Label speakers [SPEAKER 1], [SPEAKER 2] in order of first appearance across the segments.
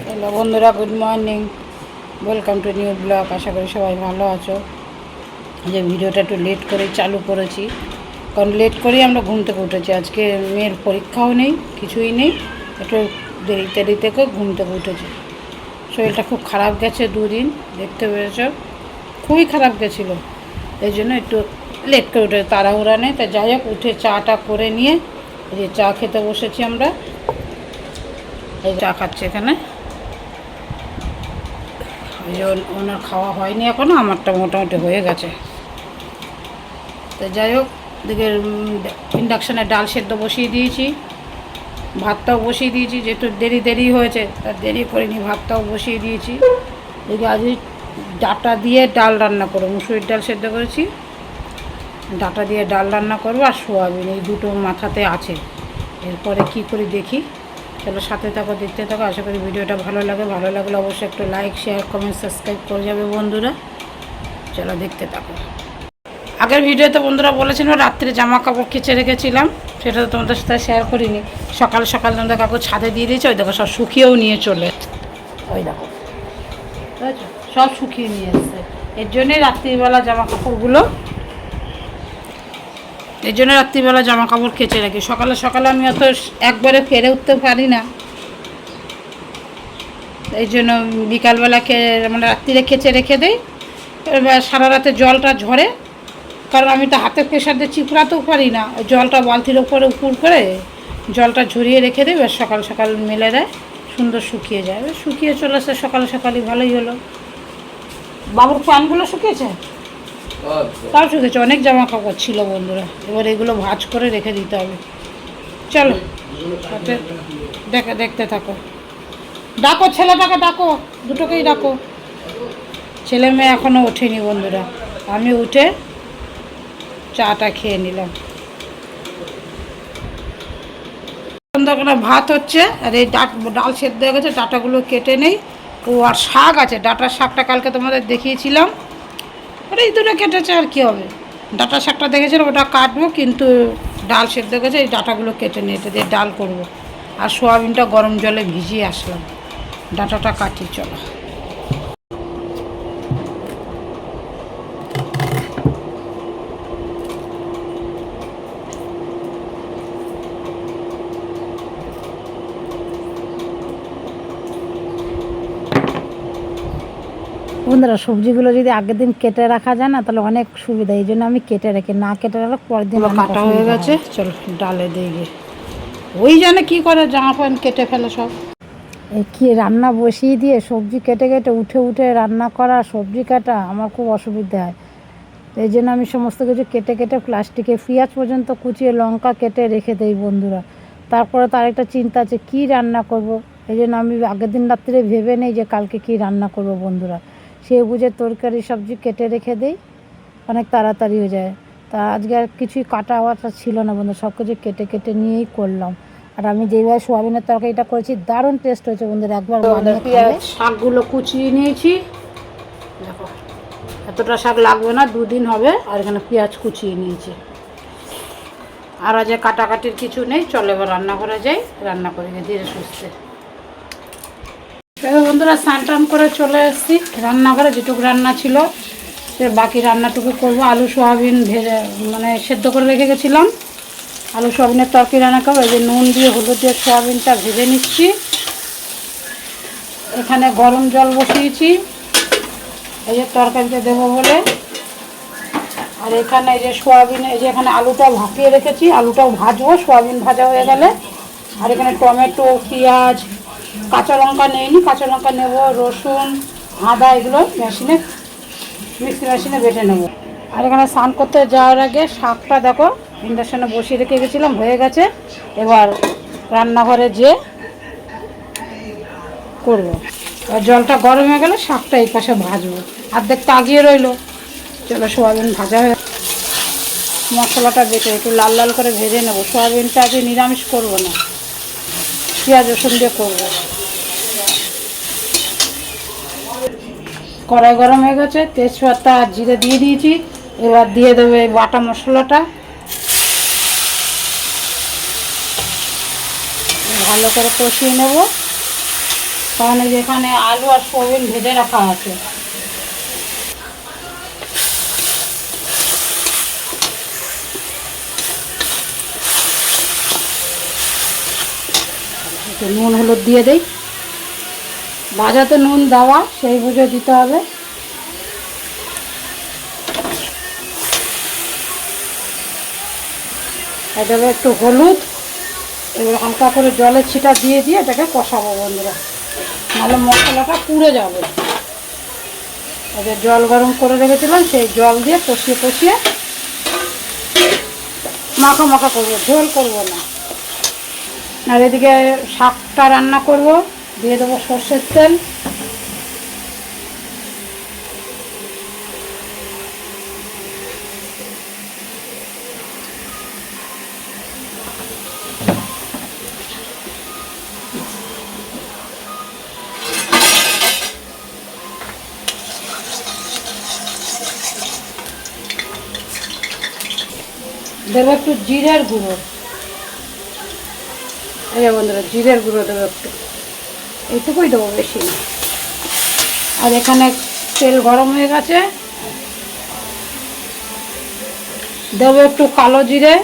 [SPEAKER 1] Hello বন্ধুরা, good morning, welcome to new blog. আশা করি সবাই ভালো আছো। যে ভিডিওটা একটু লেট করে চালু করেছি, কারণ লেট করেই আমরা ঘুম থেকে উঠেছি। আজকে মেয়ের পরীক্ষাও নেই, কিছুই নেই, একটু দেরিতে করে ঘুম থেকে উঠেছি। শরীরটা খুব খারাপ গেছে, দুদিন দেখতে পেরেছ, খুবই খারাপ গেছিলো। এই জন্য একটু লেট করে উঠে, তাড়াহুড়া নেই। তা যাই হোক, উঠে চাটা করে নিয়ে এই যে চা খেতে বসেছি আমরা। এই চা খাচ্ছি এখানে। ওই যে ওনার খাওয়া হয়নি এখনও, আমারটা মোটামুটি হয়ে গেছে। তো যাই হোক, দিকে ইন্ডাকশানে ডাল সেদ্ধ বসিয়ে দিয়েছি, ভাতটাও বসিয়ে দিয়েছি। যেহেতু দেরি হয়েছে, তার দেরি করিনি, ভাতটাও বসিয়ে দিয়েছি। এদিকে আজ ডাটা দিয়ে ডাল রান্না করবো, মুসুরির ডাল সেদ্ধ করেছি, ডাটা দিয়ে ডাল রান্না করবো, আর সোয়াবিন, এই দুটো মাথাতে আছে। এরপরে কি করি দেখি, চলো সাথে থাকো, দেখতে থাকো। আশা করি ভিডিওটা ভালো লাগলে অবশ্যই একটু লাইক, শেয়ার, কমেন্ট, সাবস্ক্রাইব করে যাবে বন্ধুরা। চলো দেখতে থাকো। আগের ভিডিওতে বন্ধুরা বলেছিলাম রাত্রে জামা কাপড় কেচে রেখেছিলাম, সেটা তো তোমাদের সাথে শেয়ার করিনি। সকাল তোমাদের কাপড় ছাদে দিয়ে দিয়েছে, ওই দেখো সব শুকিয়েও নিয়ে চলে, ওই দেখো সব শুকিয়ে নিয়ে এসছে। এর জন্যই রাত্রিবেলা জামা কাপড় কেচে রাখি। সকালে আমি অত একবারে ফেরে উঠতে পারি না, এই জন্য বিকালবেলাকে মানে রাত্রিরে কেচে রেখে দেই। এবার সারা রাতে জলটা ঝরে, কারণ আমি তো হাতে প্রেশার দিয়ে চিপড়াতেও পারি না। জলটা বালতির ওপরে উপর করে জলটা ঝরিয়ে রেখে দেয়, এবার সকাল মেলে দেয়, সুন্দর শুকিয়ে যায়। শুকিয়ে চলে আসে সকালই, ভালোই হলো। বাবুর প্যান্টগুলো শুকিয়েছে, তাও শুকিয়েছে। অনেক জামা কাপড় ছিল বন্ধুরা, এবার এগুলো ভাঁজ করে রেখে দিতে হবে। চলো দেখতে থাকো। ডাকো ছেলেটাকে, ডাকো, দুটোকেই ডাকো। ছেলে মেয়ে এখনও ওঠেনি বন্ধুরা, আমি উঠে চাটা খেয়ে নিলাম। সন্ধ্যাবেলা ভাত হচ্ছে, আর এই ডাল সেদ্ধ হয়ে গেছে, ডাটাগুলো কেটে নেই। ও আর শাক আছে, ডাটার শাকটা কালকে তোমাদের দেখিয়েছিলাম, আর এই দুটো কেটেছে, আর কী হবে। ডাটা শাকটা দেখেছিলাম, ওটা কাটবো, কিন্তু ডাল সেদ্ধ হয়ে গেছে, এই ডাটাগুলো কেটে নিয়ে এটা দিয়ে ডাল করবো। আর সোয়াবিনটা গরম জলে ভিজিয়ে আসলাম, ডাটাটা কাটি চলো। বন্ধুরা, সবজিগুলো যদি আগের দিন কেটে রাখা যায় না, তাহলে অনেক সুবিধা। এই জন্য আমি কেটে রাখি, না কেটে রাখলে পরের দিন কাটা হয়ে গেছে। চলো ডালে দিয়ে গিয়ে, ওই জানে কী করে, জামা প্যান্ট কেটে ফেলে সব। কি রান্না বসিয়ে দিয়ে সবজি কেটে উঠে রান্না করা, সবজি কাটা আমার খুব অসুবিধা হয়। এই জন্য আমি সমস্ত কিছু কেটে প্লাস্টিকে, পেঁয়াজ পর্যন্ত কুচিয়ে, লঙ্কা কেটে রেখে দেই বন্ধুরা। তারপরে তো আরেকটা চিন্তা আছে, কী রান্না করব। এই জন্য আমি আগের দিন রাত্রে ভেবে নেই যে কালকে কী রান্না করব বন্ধুরা। সে বুঝে তরকারি সবজি কেটে রেখে দেই, অনেক তাড়াতাড়ি হয়ে যায়। তা আজকে আর কিছুই কাটা হওয়াটা ছিল না বন্ধু, সব কিছু কেটে নিয়েই করলাম। আর আমি যেইভাবে সোয়াবিনের তরকারিটা করেছি, দারুণ টেস্ট হয়েছে বন্ধুরা, একবার পেঁয়াজ শাকগুলো কুচিয়ে নিয়েছি। দেখো এতটা শাক লাগবে না, 2 দিন হবে। আর এখানে পেঁয়াজ কুচিয়ে নিয়েছি, আর আজ কাটাকাটির কিছু নেই। চলো এবার রান্না করা যায়, রান্না করে ধীরে সুস্থে। বন্ধুরা, স্নান টান করে চলে এসেছি রান্নাঘরে। যেটুকু রান্না ছিল সে বাকি রান্নাটুকু করবো। আলু সোয়াবিন সেদ্ধ করে রেখে গেছিলাম, আলু সোয়াবিনের তরকারি রান্না করবো। এই যে নুন দিয়ে হলুদ দিয়ে সোয়াবিনটা ভেজে নিচ্ছি। এখানে গরম জল বসিয়েছি এই যে তরকারিতে দেবো বলে। আর এখানে এই যে সোয়াবিন, এই যে এখানে আলুটাও ভাপিয়ে রেখেছি, আলুটাও ভাজবো সোয়াবিন ভাজা হয়ে গেলে। আর এখানে টমেটো, পেঁয়াজ, কাঁচা লঙ্কা নেইনি, কাঁচা লঙ্কা নেবো, রসুন, আদা, এগুলো মিক্সি মেশিনে বেটে নেবো। আর এখানে স্নান করতে যাওয়ার আগে শাকটা দেখো ইন্ডাকশানে বসিয়ে রেখে গেছিলাম, হয়ে গেছে। এবার রান্নাঘরে যেয়ে করবো। আর জলটা গরম হয়ে গেলে শাকটা এই পাশে ভাজবো, অর্ধেক তাগিয়ে রইলো। চলো সোয়াবিন ভাজা হয়ে, মশলাটা বেটে একটু লাল করে ভেজে নেবো। সোয়াবিনটা আজকে নিরামিষ করবো না, পেঁয়াজ রসুন দিয়ে করবো। কড়াই গরম হয়ে গেছে, তেজপাতা আর জিরে দিয়ে দিয়েছি। এবার দিয়ে দেবো এই বাটা মশলাটা, ভালো করে কষিয়ে নেব। কারণ যেখানে আলু আর সয়াবিন ভেজে রাখা আছে। নুন হলুদ দিয়ে দেই, ভাজাতে নুন দেওয়া সেই বুঝে দিতে হবে। এটাকে একটু হলুদ, এবার হালকা করে জলের ছিটা দিয়ে দিয়ে এটাকে কষাবো বন্ধুরা, নাহলে মশলাটা পুড়ে যাবে। এবার জল গরম করে রেখেছিলাম, সেই জল দিয়ে কষিয়ে কষিয়ে মাখা মাখা করবো, ঝোল করবো না। আর এদিকে শাকটা রান্না করব, দিয়ে দেবো সর্ষের তেল। দেবো একটু জিরের গুঁড়ো, এই যে বন্ধুরা জিরের গুঁড়ো দেবো একটু, এইটুকুই দেবো, বেশি না। আর এখানে তেল গরম হয়ে গেছে, দেবো একটু কালো জিরে,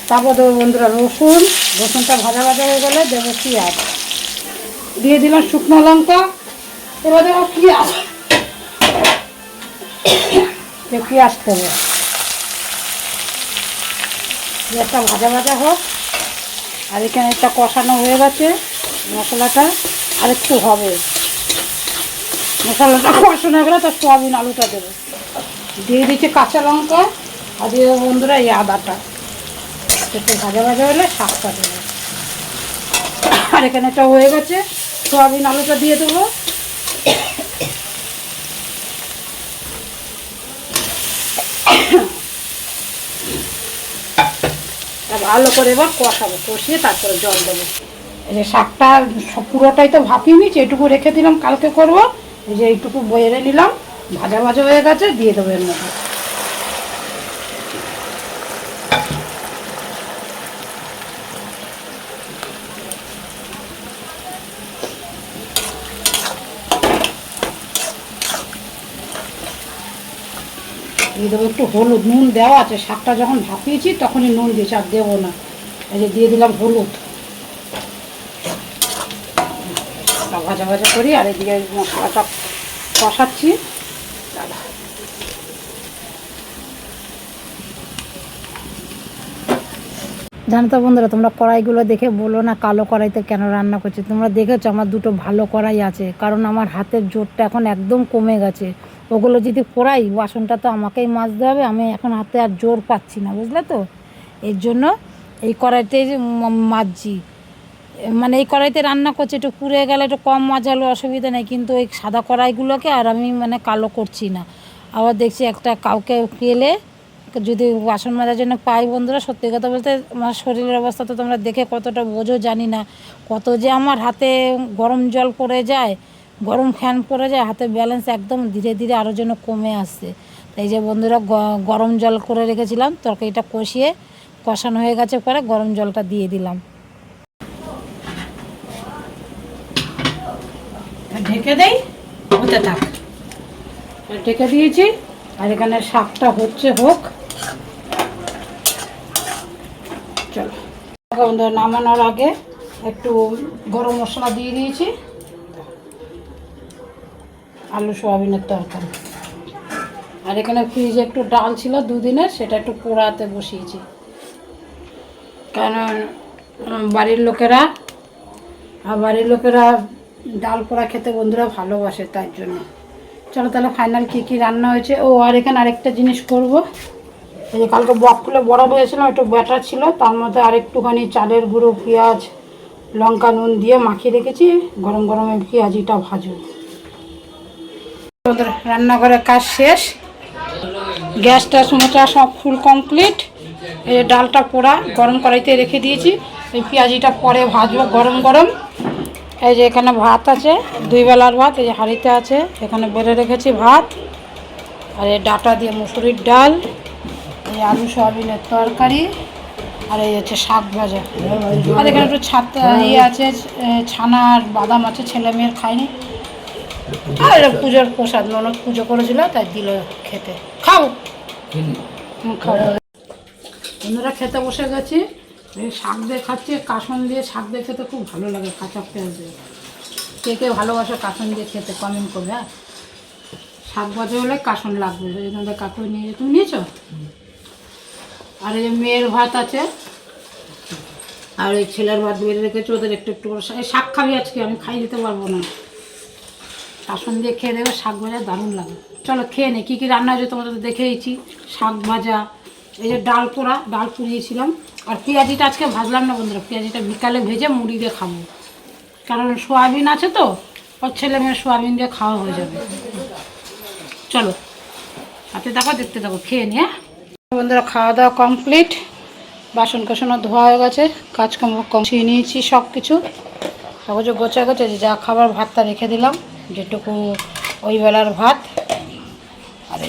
[SPEAKER 1] তারপর দেবো বন্ধুরা রসুন। রসুনটা ভাজা ভাজা হয়ে গেলে দেবো পেঁয়াজ, দিয়ে দিলাম শুকনো লঙ্কা। এবার দেবো পেঁয়াজ, পেঁয়াজ দেবো, পেঁয়াজটা ভাজা ভাজা হোক। আর এখানে একটা কষানো হয়ে গেছে, মশলাটা আর একটু হবে। মশলাটা কষানো হয়ে গেলে তার সয়াবিন আলুটা দেবো, দিয়ে দিচ্ছি কাঁচা লঙ্কা, আর দিয়ে দেবো বন্ধুরা এই আদাটা। একটু ভাজা ভাজা হলে শাকটা দেবো। আর এখানে একটা হয়ে গেছে, সয়াবিন আলুটা দিয়ে দেবো। ভালো করে এবার কষাবো, কষিয়ে তারপরে জল দেবো। এই যে শাকটা পুরোটাই তো ভাপিয়ে নিচ্ছি, এইটুকু রেখে দিলাম কালকে করবো। এই যে এইটুকু বয়েরে নিলাম, ভাজা ভাজা হয়ে গেছে, দিয়ে দেবো এর মধ্যে। দিয়ে দেবো একটু হলুদ, নুন দেওয়া আছে, শাকটা যখন ভাপিয়েছি তখনই নুন দিয়েছি, আর দেবো না। এই যে দিয়ে দিলাম হলুদ, ভাজা ভাজা করি। আর এদিকে মশলাটা কষাচ্ছি। জানো তো বন্ধুরা, তোমরা কড়াইগুলো দেখে বলো না কালো কড়াইতে কেন রান্না করছি। তোমরা দেখেছো আমার দুটো ভালো কড়াই আছে, কারণ আমার হাতের জোরটা এখন একদম কমে গেছে। ওগুলো যদি পোড়াই, বাসনটা তো আমাকেই মাজতে হবে, আমি এখন হাতে আর জোর পাচ্ছি না, বুঝলে তো। এর জন্য এই কড়াইতে মাজছি, মানে এই কড়াইতে রান্না করছি। একটু পুড়ে গেলে একটু কম মাজালো অসুবিধা নেই, কিন্তু এই সাদা কড়াইগুলোকে আর আমি মানে কালো করছি না। আবার দেখছি একটা কাউকে পেলে যদি বাসন মাজার জন্য পাই বন্ধুরা, সত্যি কথা বলতে আমার শরীরের অবস্থা তো তোমরা দেখে কতটা বোঝো জানি না, কত যে আমার হাতে গরম জল পড়ে যায়, গরম ফ্যান পড়ে যায়, হাতে ব্যালেন্স একদম ধীরে ধীরে আরও যেন কমে আসছে। তাই যে বন্ধুরা গরম জল করে রেখেছিলাম, তরকারিটা কষিয়ে কষানো হয়ে গেছে, পরে গরম জলটা দিয়ে দিলাম। ঢেকে দেই, হতে থাক। ঢেকে দিয়েছি, আর এখানে শাকটা হচ্ছে, হোক। চলো বন্ধুরা, নামানোর আগে একটু গরম মশলা দিয়ে দিয়েছি। আলু সয়াবিনের তরকারি। আর এখানে ফ্রিজে একটু ডাল ছিল দুদিনের, সেটা একটু পোড়াতে বসিয়েছি, কারণ বাড়ির লোকেরা ডাল পোড়া খেতে বন্ধুরা ভালোবাসে, তার জন্য। চলো তাহলে ফাইনাল কী কী রান্না হয়েছে। ও আর এখানে আরেকটা জিনিস করব। এই যে কালকে বকফুলে বড়া ভেজেছিলাম, একটু ব্যাটার ছিল, তার মধ্যে আরেকটুখানি চালের গুঁড়ো, পেঁয়াজ, লঙ্কা, নুন দিয়ে মাখিয়ে রেখেছি। গরম গরমে পেঁয়াজিটা ভাজবো। রান্নাঘরের কাজ শেষ, গ্যাসটা সমস্যা সব ফুল কমপ্লিট। এই ডালটা পোড়া গরম কড়াইতে রেখে দিয়েছি, এই পেঁয়াজিটা পরে ভাজবো গরম গরম। এই যে এখানে ভাত আছে, 2 বেলার ভাত, এই যে হাঁড়িতে আছে, এখানে বেড়ে রেখেছি ভাত। আর এই ডাটা দিয়ে মুসুরির ডাল, এই আলু সয়াবিনের তরকারি, আর এই হচ্ছে শাক ভাজা। আর এখানে একটু আছে, ছানা আর বাদাম আছে, ছেলে মেয়ের খায়নি। আর পুজোর প্রসাদ, ননদ পুজো করেছিল তাই দিল খেতে। খাও খাও। বন্ধুরা খেতে বসে গেছি। এই শাক দিয়ে খাচ্ছি, কাসন দিয়ে শাক দিয়ে খেতে খুব ভালো লাগে, কাঁচা পেঁয়াজ দিয়ে। কে কে ভালোবাসে কাসন দিয়ে খেতে কমেন্ট করবে। হ্যাঁ, শাক ভাজা হলে কাসন লাগবে। তোমাদের কাকু নিয়ে, তুমি নিয়েছো? আর এই যে মেয়ের ভাত আছে, আর ওই ছেলের ভাত বেড়ে রেখেছি, ওদের একটু একটু করে। শাক খাবি আজকে, আমি খাই দিতে পারবো না। কাসন দিয়ে খেয়ে দেবে, শাক ভাজা দারুণ লাগে। চলো খেয়ে নে। কী কী রান্না হয়েছে তোমাদের তো দেখেইছি। শাক ভাজা, এই যে ডাল পোড়া, ডাল পুড়িয়েছিলাম। আর পেঁয়াজিটা আজকে ভাজলাম না বন্ধুরা, পেঁয়াজিটা বিকালে ভেজে মুড়ি দিয়ে খাবো, কারণ সোয়াবিন আছে তো, ওর ছেলে মেয়ের সোয়াবিন দিয়ে খাওয়া হয়ে যাবে। চলো হাতে দেখো, দেখতে থাকো, খেয়ে নিয়ে। বন্ধুরা খাওয়া দাওয়া কমপ্লিট, বাসন কোসনও ধোয়া হয়ে গেছে, কাজকর্ম কমিয়ে নিয়েছি, সব কিছু কাগজে গোছা গেছে। যা খাবার ভাতটা রেখে দিলাম, যেটুকু ওই বেলার ভাত। আর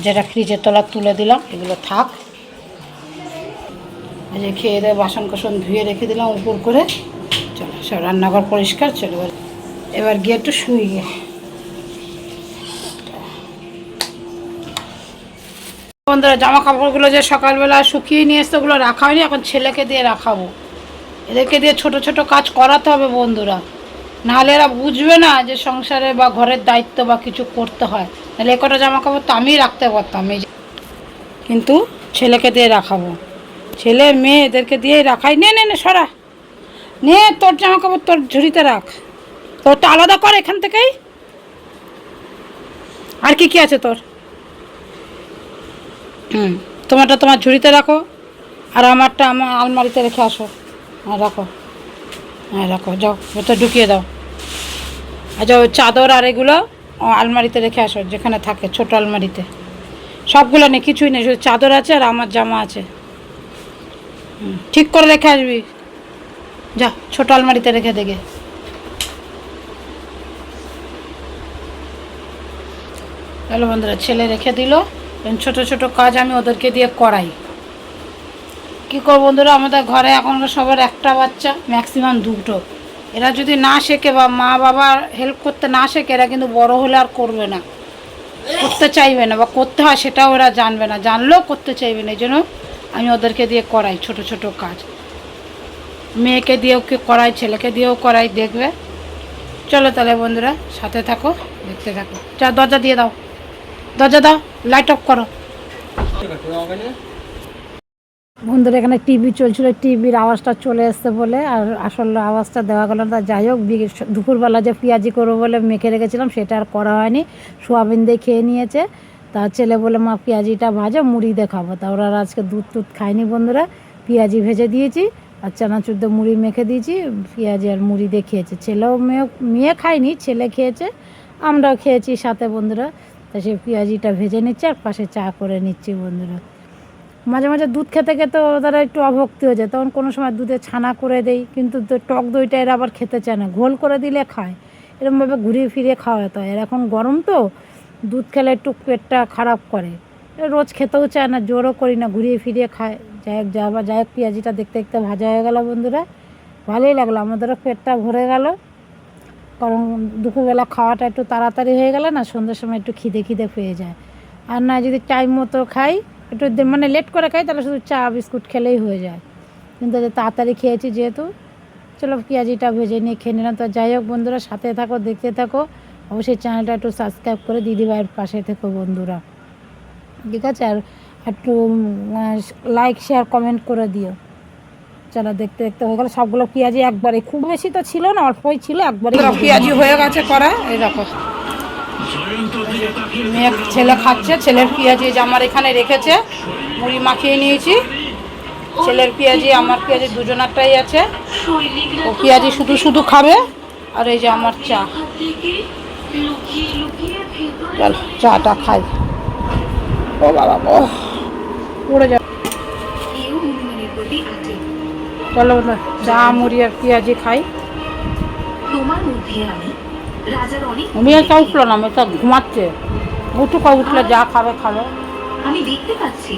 [SPEAKER 1] যেটা ফ্রিজের তলা তুলে দিলাম, এগুলো থাক। এই যে খেয়ে দিয়ে বাসন কোসন ধুয়ে রেখে দিলাম উপর করে। চলো সব রান্নাঘর পরিষ্কার। চলো এবার গিয়ে একটু শুই গিয়ে। বন্ধুরা জামা কাপড়গুলো যে সকালবেলা শুকিয়ে নিয়ে এসছে, ওগুলো রাখা হয়নি, এখন ছেলেকে দিয়ে রাখাবো। এদেরকে দিয়ে ছোট ছোট কাজ করাতে হবে বন্ধুরা, নাহলে এরা বুঝবে না যে সংসারে বা ঘরের দায়িত্ব বা কিছু করতে হয়। নাহলে এ কটা জামা কাপড় তো আমি রাখতে পারতাম, এই কিন্তু ছেলেকে দিয়ে রাখাবো। ছেলে মেয়ে এদেরকে দিয়েই রাখাই। নে নে নে সরা, নে তোর জামা কাপড় তোর ঝুড়িতে রাখ, তোর তো আলাদা কর এখান থেকেই। আর কি কি আছে তোর? তোমারটা তোমার ঝুড়িতে রাখো, আর আমারটা আমার আলমারিতে রেখে আসো। হ্যাঁ রাখো, হ্যাঁ রাখো, যাও ওটা ঢুকিয়ে দাও। আচ্ছা ওই চাদর আর এগুলো আলমারিতে রেখে আসো, যেখানে থাকে ছোটো আলমারিতে। সবগুলো নেই, কিছুই নেই, শুধু চাদর আছে আর আমার জামা আছে। ঠিক করে রেখে আসবি, যা ছোটো আলমারিতে রেখে দেগে। চলো বন্ধুরা, ছেলে রেখে দিল। ছোট ছোট কাজ আমি ওদেরকে দিয়ে করাই। কী করবো বন্ধুরা, আমাদের ঘরে এখনকার সবার একটা বাচ্চা, ম্যাক্সিমাম দুটো। এরা যদি না শেখে বা মা বাবার হেল্প করতে না শেখে, এরা কিন্তু বড় হলে আর করবে না, করতে চাইবে না, বা করতে হয় সেটাও ওরা জানবে না, জানলেও করতে চাইবে না। এই জন্য আমি ওদেরকে দিয়ে করাই ছোট ছোট কাজ। মেয়েকে দিয়েও করাই, ছেলেকে দিয়েও করাই, দেখবে। চলো তাহলে বন্ধুরা, সাথে থাকো, দেখতে থাকো। যা দরজা দিয়ে দাও, দরজা দাও, লাইট অফ করো। বন্ধুরা এখানে টিভি চলছিল, টিভির আওয়াজটা চলে এসছে বলে আর আসলে আওয়াজটা দেওয়া গেল না। যাই হোক, দুপুরবেলা যে পেঁয়াজি করবো বলে মেখে রেখেছিলাম, সেটা আর করা হয়নি। সোয়াবিন দিয়ে খেয়ে নিয়েছে। তা ছেলে বলে মা পেঁয়াজিটা ভাজা, মুড়ি দিয়ে খাবো। তা ওরা আজকে দুধ টুধ খায়নি বন্ধুরা, পেঁয়াজি ভেজে দিয়েছি আর চানাচুর দিয়ে মুড়ি মেখে দিয়েছি, পেঁয়াজি আর মুড়ি দিয়ে খেয়েছে। ছেলেও মেয়ে খায়নি, ছেলে খেয়েছে, আমরাও খেয়েছি সাথে বন্ধুরা। তা সেই পেঁয়াজিটা ভেজে নিচ্ছে আর পাশে চা করে নিচ্ছি বন্ধুরা। মাঝে মাঝে দুধ খেতে খেতে ওরা একটু অভক্তি হয়ে যায়, তখন কোনো সময় দুধে ছানা করে দেই, কিন্তু টক দইটা এরা আবার খেতে চায় না, ঘোল করে দিলে খায়। এরকমভাবে ঘুরিয়ে ফিরিয়ে খাওয়াতে হয়। আর এখন গরম তো, দুধ খেলে একটু পেটটা খারাপ করে, রোজ খেতেও চায় না, জোরও করি না, ঘুরিয়ে ফিরিয়ে খায়। যাই হোক পেঁয়াজিটা দেখতে দেখতে ভাজা হয়ে গেল বন্ধুরা, ভালোই লাগলো, আমাদেরও পেটটা ভরে গেল। কারণ দুপুরবেলা খাওয়াটা একটু তাড়াতাড়ি হয়ে গেলে না, সন্ধ্যের সময় একটু খিদে খিদে পেয়ে যায়। আর না যদি টাইম মতো খাই, একটু মানে লেট করে খাই, তাহলে শুধু চা বিস্কুট খেলেই হয়ে যায়। কিন্তু তাড়াতাড়ি খেয়েছি যেহেতু, চলো পেঁয়াজিটা ভেজে নিয়ে খেয়ে নিলাম। তো যাই হোক বন্ধুরা, সাথে থাকো, দেখতে থাকো। অবশ্যই চ্যানেলটা একটু সাবস্ক্রাইব করে দিদিভাইয়ের পাশে থেকো বন্ধুরা, ঠিক আছে? আর একটু লাইক শেয়ার কমেন্ট করে দিও। চলো দেখতে দেখতে হয়ে গেল সবগুলো পেঁয়াজি একবারে, খুব বেশি তো ছিল না, অল্পই ছিল, একবারে পেঁয়াজি হয়ে গেছে করা। এই দেখো মেয়ে ছেলে খাচ্ছে, ছেলের পেঁয়াজি যে আমার এখানে রেখেছে, মুড়ি মাখিয়ে নিয়েছি। ছেলের পেঁয়াজি আমার পেঁয়াজি দুজনারটাই আছে, ও পেঁয়াজি শুধু শুধু খাবে। আর এই যে আমার চা, চল চাটা খাই। ও বাবা ও পড়ে যাবে। চলো চা মুড়ি আর পেঁয়াজি খাই। আমি একটা উঠলো না, আমি তো ঘুমাচ্ছে, উঠুক, উঠলে যা খাবে খাবে। আমি দেখতে পাচ্ছি